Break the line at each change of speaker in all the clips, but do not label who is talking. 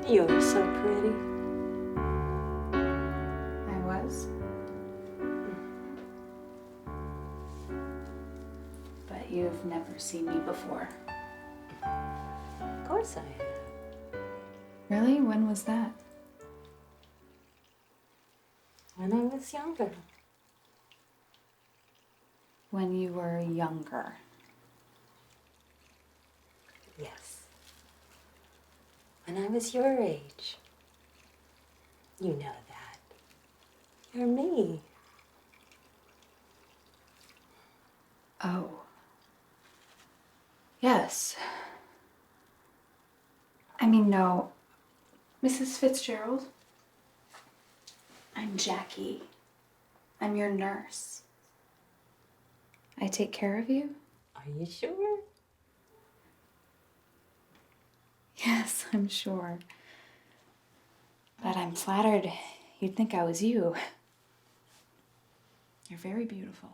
You were so pretty.
I was. But you've never seen me before.
Of course I have.
Really? When was that?
When I was younger.
When you were younger.
Yes. When I was your age. You know that. You're me.
Oh. Yes. I mean, no. Mrs. Fitzgerald? I'm Jackie. I'm your nurse. I take care of you?
Are you sure?
Yes, I'm sure. But I'm flattered you'd think I was you. You're very beautiful.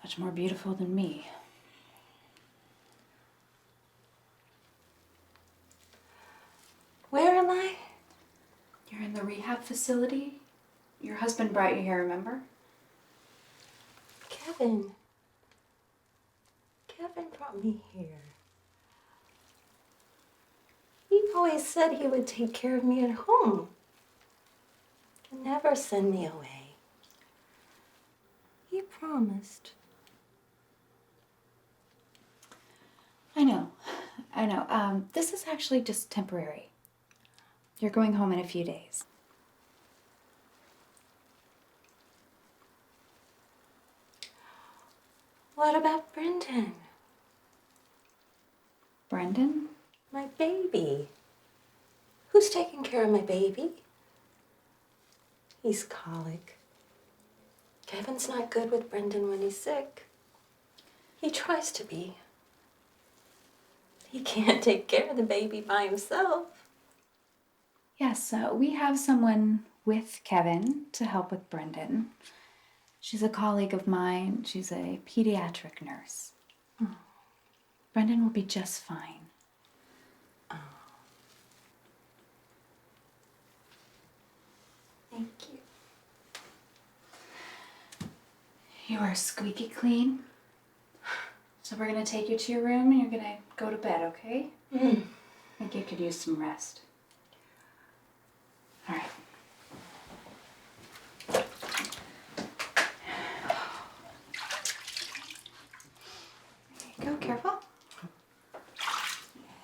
Much more beautiful than me.
Where am I?
You're in the rehab facility? Your husband brought you here, remember?
Kevin. Kevin brought me here. He always said he would take care of me at home. And never send me away. He promised.
I know. This is actually just temporary. You're going home in a few days.
What about Brendan?
Brendan?
My baby. Who's taking care of my baby? He's colic. Kevin's not good with Brendan when he's sick. He tries to be. He can't take care of the baby by himself.
Yes, we have someone with Kevin to help with Brendan. She's a colleague of mine. She's a pediatric nurse.
Oh.
Brendan will be just fine.
Oh. Thank you.
You are squeaky clean. So we're going to take you to your room and you're going to go to bed, okay? I think you could use some rest. All right. There you go, careful.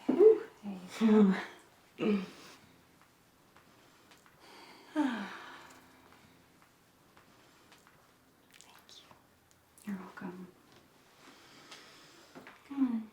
Ooh, there you go. You're welcome. Come on.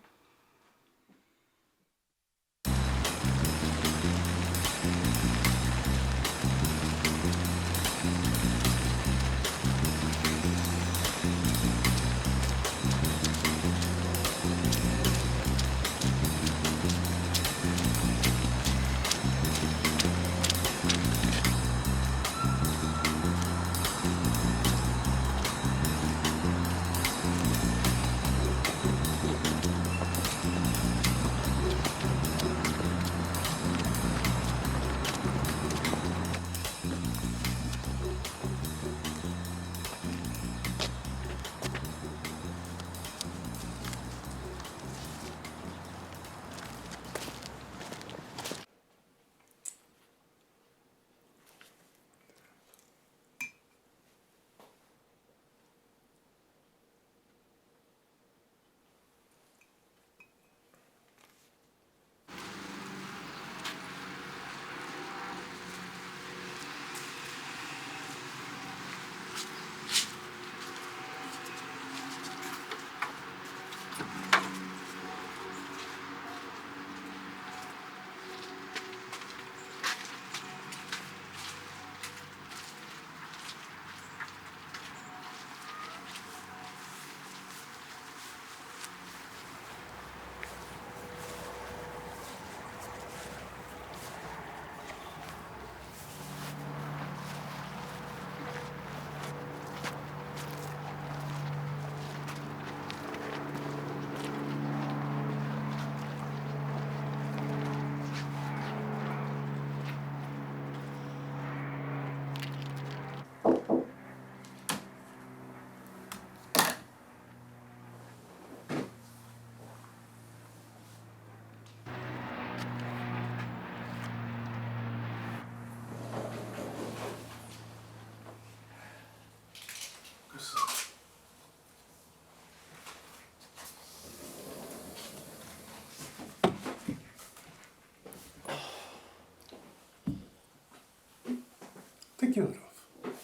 think you would have.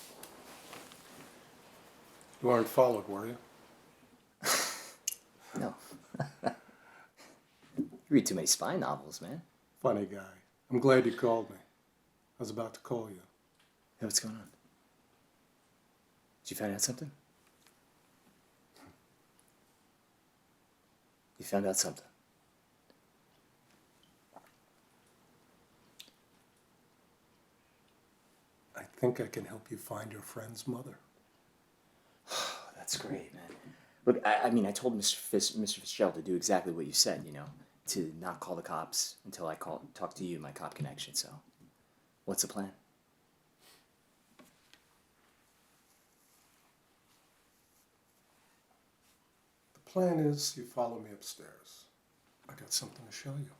You weren't followed, were you?
No. You read too many spy novels, man.
Funny guy. I'm glad you called me. I was about to call you.
Hey, what's going on? Did you find out something? You found out something.
I think I can help you find your friend's mother.
That's great, man. Look, I mean, I told Mr. Fitzgerald to do exactly what you said, you know, to not call the cops until I talk to you, my cop connection, so what's the plan?
The plan is you follow me upstairs. I got something to show you.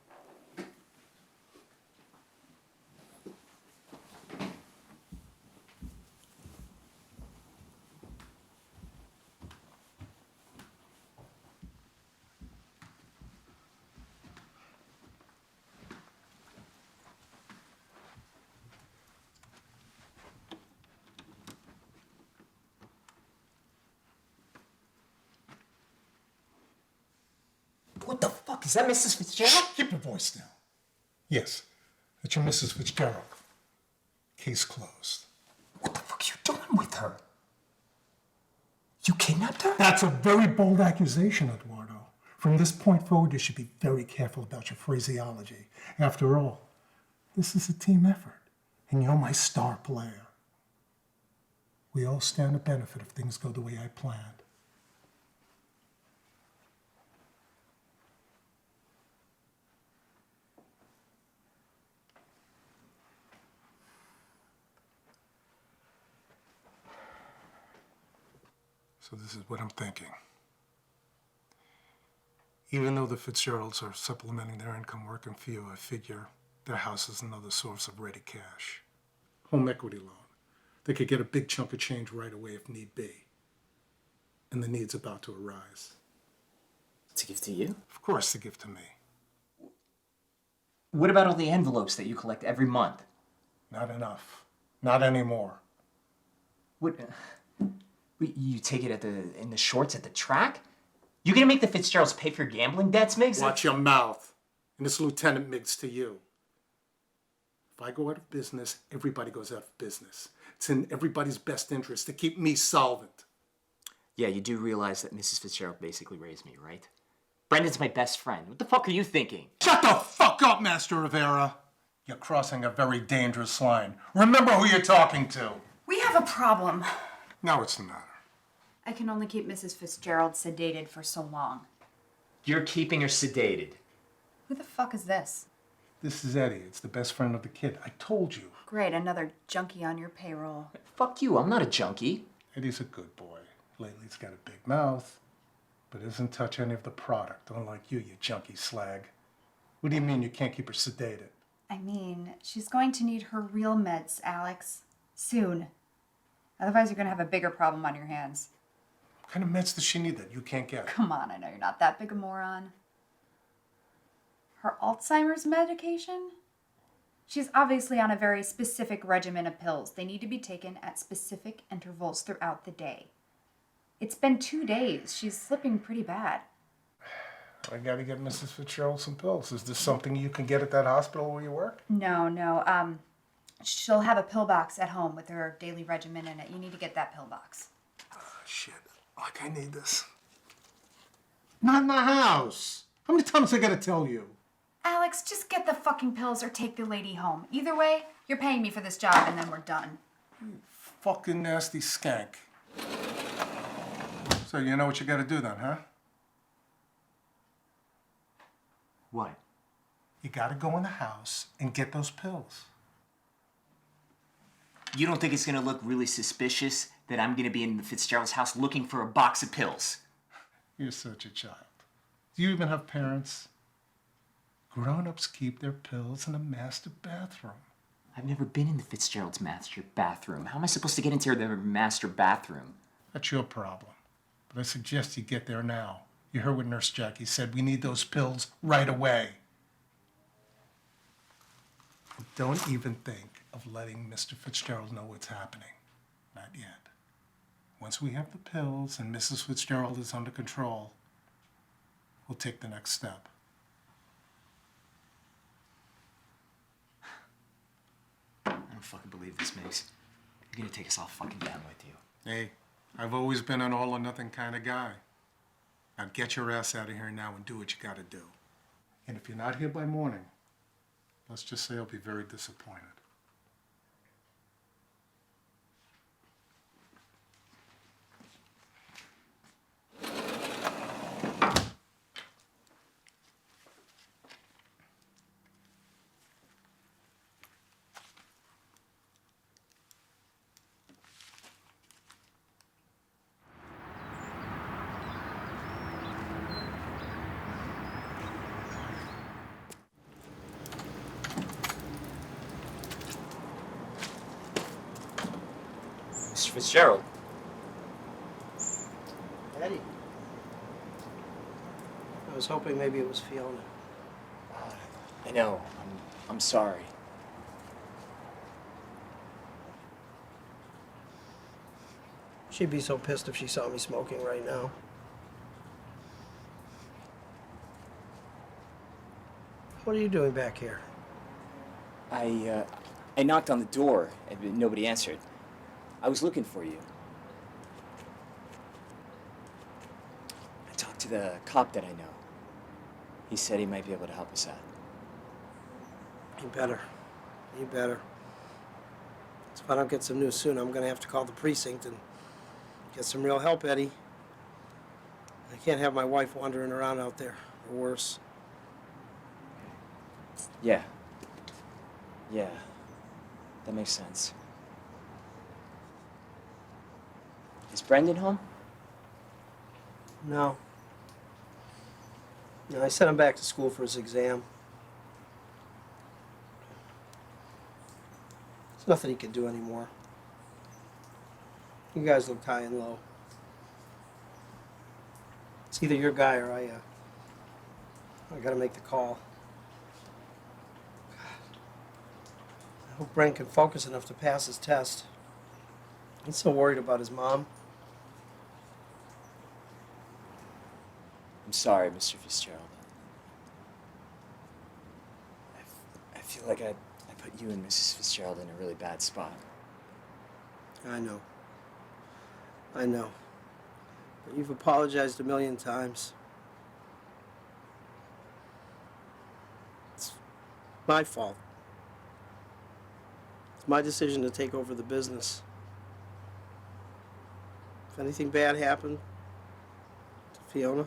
What the fuck? Is that Mrs. Fitzgerald?
Keep your voice down. Yes, that's your Mrs. Fitzgerald. Case closed.
What the fuck are you doing with her? You kidnapped her?
That's a very bold accusation, Eduardo. From this point forward, you should be very careful about your phraseology. After all, this is a team effort, and you're my star player. We all stand to benefit if things go the way I planned. So this is what I'm thinking. Even though the Fitzgeralds are supplementing their income working for you, I figure their house is another source of ready cash. Home equity loan. They could get a big chunk of change right away if need be. And the need's about to arise.
To give to you?
Of course, to give to me.
What about all the envelopes that you collect every month?
Not enough. Not anymore.
What? You take it in the shorts at the track? You gonna make the Fitzgeralds pay for your gambling debts, Miigs?
Watch your mouth. And it's Lieutenant Miigs to you. If I go out of business, everybody goes out of business. It's in everybody's best interest to keep me solvent.
Yeah, you do realize that Mrs. Fitzgerald basically raised me, right? Brendan's my best friend. What the fuck are you thinking?
Shut the fuck up, Master Rivera. You're crossing a very dangerous line. Remember who you're talking to.
We have a problem.
Now what's the matter?
I can only keep Mrs. Fitzgerald sedated for so long.
You're keeping her sedated.
Who the fuck is this?
This is Eddie. It's the best friend of the kid. I told you.
Great, another junkie on your payroll.
Fuck you, I'm not a junkie.
Eddie's a good boy. Lately he's got a big mouth, but doesn't touch any of the product, unlike you junkie slag. What do you mean you can't keep her sedated?
I mean, she's going to need her real meds, Alex. Soon. Otherwise, you're going to have a bigger problem on your hands.
What kind of meds does she need that you can't get?
Come on, I know you're not that big a moron. Her Alzheimer's medication? She's obviously on a very specific regimen of pills. They need to be taken at specific intervals throughout the day. It's been 2 days. She's slipping pretty bad.
I gotta get Mrs. Fitzgerald some pills. Is this something you can get at that hospital where you work?
No. She'll have a pill box at home with her daily regimen in it. You need to get that pill box.
Oh, shit. Like I need this. Not in the house. How many times I gotta tell you?
Alex, just get the fucking pills or take the lady home. Either way, you're paying me for this job and then we're done.
You fucking nasty skank. So you know what you gotta do then, huh?
What?
You gotta go in the house and get those pills.
You don't think it's gonna look really suspicious that I'm gonna be in the Fitzgerald's house looking for a box of pills?
You're such a child. Do you even have parents? Grown-ups keep their pills in a master bathroom.
I've never been in the Fitzgerald's master bathroom. How am I supposed to get into their master bathroom?
That's your problem. But I suggest you get there now. You heard what Nurse Jackie said. We need those pills right away. Don't even think of letting Mr. Fitzgerald know what's happening. Not yet. Once we have the pills and Mrs. Fitzgerald is under control, we'll take the next step.
I don't fucking believe this, Miigs. You're gonna take us all fucking down with you.
Hey, I've always been an all or nothing kind of guy. Now get your ass out of here now and do what you gotta do. And if you're not here by morning, let's just say I'll be very disappointed.
Mr. Fitzgerald.
Eddie. I was hoping maybe it was Fiona.
I know. I'm sorry.
She'd be so pissed if she saw me smoking right now. What are you doing back here?
I knocked on the door and nobody answered. I was looking for you. I talked to the cop that I know. He said he might be able to help us out.
You better. You better. So if I don't get some news soon, I'm gonna have to call the precinct and get some real help, Eddie. I can't have my wife wandering around out there, or worse.
Yeah. Yeah. That makes sense. Is Brendan home?
No. No, I sent him back to school for his exam. There's nothing he can do anymore. You guys looked high and low. It's either your guy or I gotta make the call. I hope Brent can focus enough to pass his test. He's so worried about his mom.
I'm sorry, Mr. Fitzgerald. I feel like I put you and Mrs. Fitzgerald in a really bad spot.
I know. I know. But you've apologized a million times. It's my fault. It's my decision to take over the business. If anything bad happened to Fiona,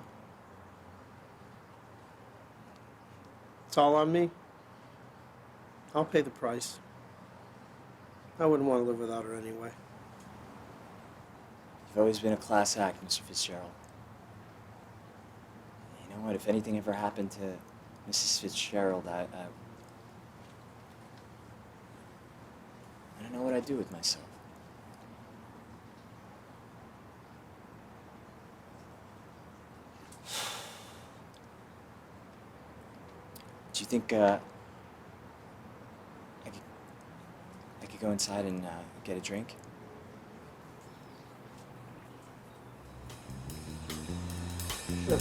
it's all on me. I'll pay the price. I wouldn't want to live without her anyway.
You've always been a class act, Mr. Fitzgerald. You know what? If anything ever happened to Mrs. Fitzgerald, I don't know what I'd do with myself. Do you think I could go inside and get a drink?
Sure.